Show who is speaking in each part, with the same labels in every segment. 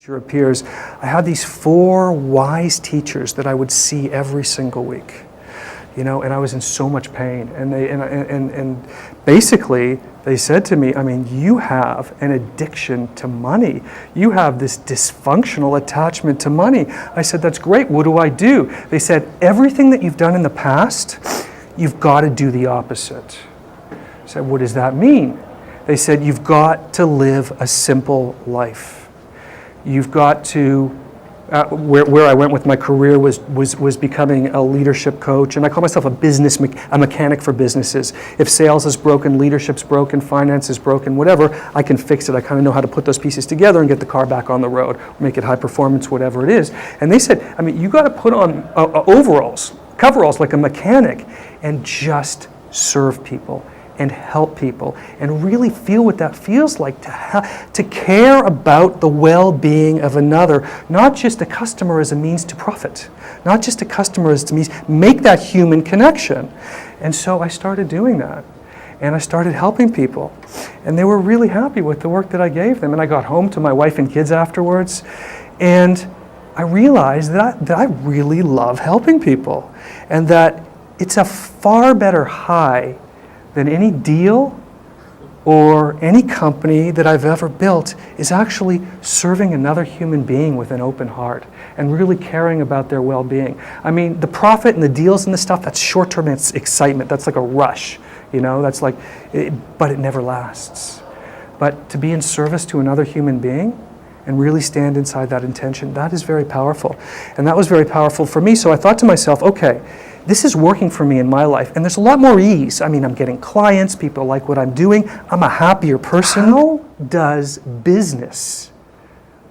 Speaker 1: appears, I had these 4 wise teachers that I would see every single week, and I was in so much pain. And basically they said to me, you have an addiction to money. You have this dysfunctional attachment to money. I said, that's great. What do I do? They said, everything that you've done in the past, you've got to do the opposite. I said, what does that mean? They said, you've got to live a simple life. You've got to, where I went with my career was becoming a leadership coach, and I call myself a mechanic for businesses. If sales is broken, leadership's broken, finance is broken, whatever, I can fix it. I kind of know how to put those pieces together and get the car back on the road, make it high performance, whatever it is. And they said, you got to put on coveralls like a mechanic, and just serve people and help people, and really feel what that feels like to care about the well-being of another, not just a customer as a means to profit, not just a customer as a means, make that human connection. And so I started doing that, and I started helping people, and they were really happy with the work that I gave them. And I got home to my wife and kids afterwards, and I realized that I really love helping people, and that it's a far better high than any deal or any company that I've ever built is actually serving another human being with an open heart and really caring about their well-being. The profit and the deals and the stuff, that's short-term excitement. That's like a rush, that's like, but it never lasts. But to be in service to another human being and really stand inside that intention, that is very powerful. And that was very powerful for me. So I thought to myself, okay, this is working for me in my life, and there's a lot more ease. I'm getting clients, people like what I'm doing, I'm a happier person. How does business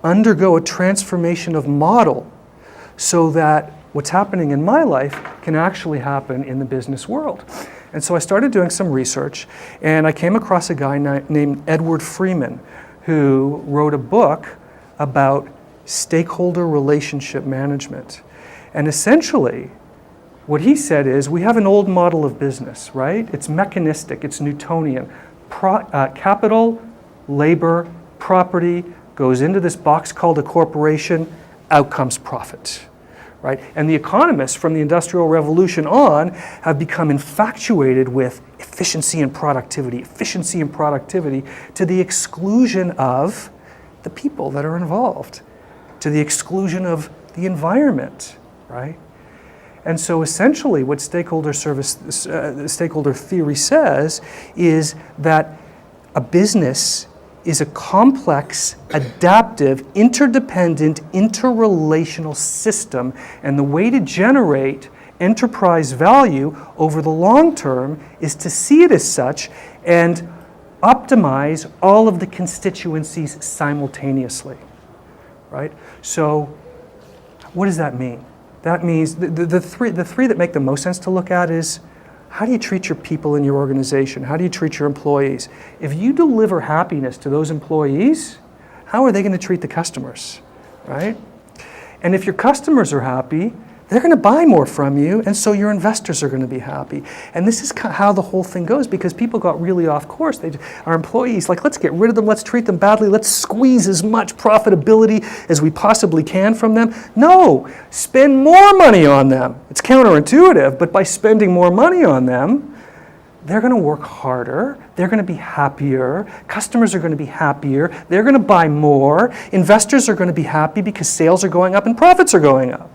Speaker 1: undergo a transformation of model so that what's happening in my life can actually happen in the business world? And so I started doing some research, and I came across a guy named Edward Freeman, who wrote a book about stakeholder relationship management. And essentially, what he said is, we have an old model of business, right? It's mechanistic, it's Newtonian. Capital, labor, property goes into this box called a corporation, out comes profit, right? And the economists from the Industrial Revolution on have become infatuated with efficiency and productivity to the exclusion of the people that are involved, to the exclusion of the environment, right? And so essentially what stakeholder theory says is that a business is a complex, adaptive, interdependent, interrelational system, and the way to generate enterprise value over the long term is to see it as such and optimize all of the constituencies simultaneously, right? So what does that mean? That means the three that make the most sense to look at is, how do you treat your people in your organization? How do you treat your employees? If you deliver happiness to those employees, how are they going to treat the customers, right? And if your customers are happy, they're going to buy more from you, and so your investors are going to be happy. And this is how the whole thing goes, because people got really off course. Our employees, let's get rid of them, let's treat them badly, let's squeeze as much profitability as we possibly can from them. No, spend more money on them. It's counterintuitive, but by spending more money on them, they're going to work harder, they're going to be happier, customers are going to be happier, they're going to buy more, investors are going to be happy because sales are going up and profits are going up.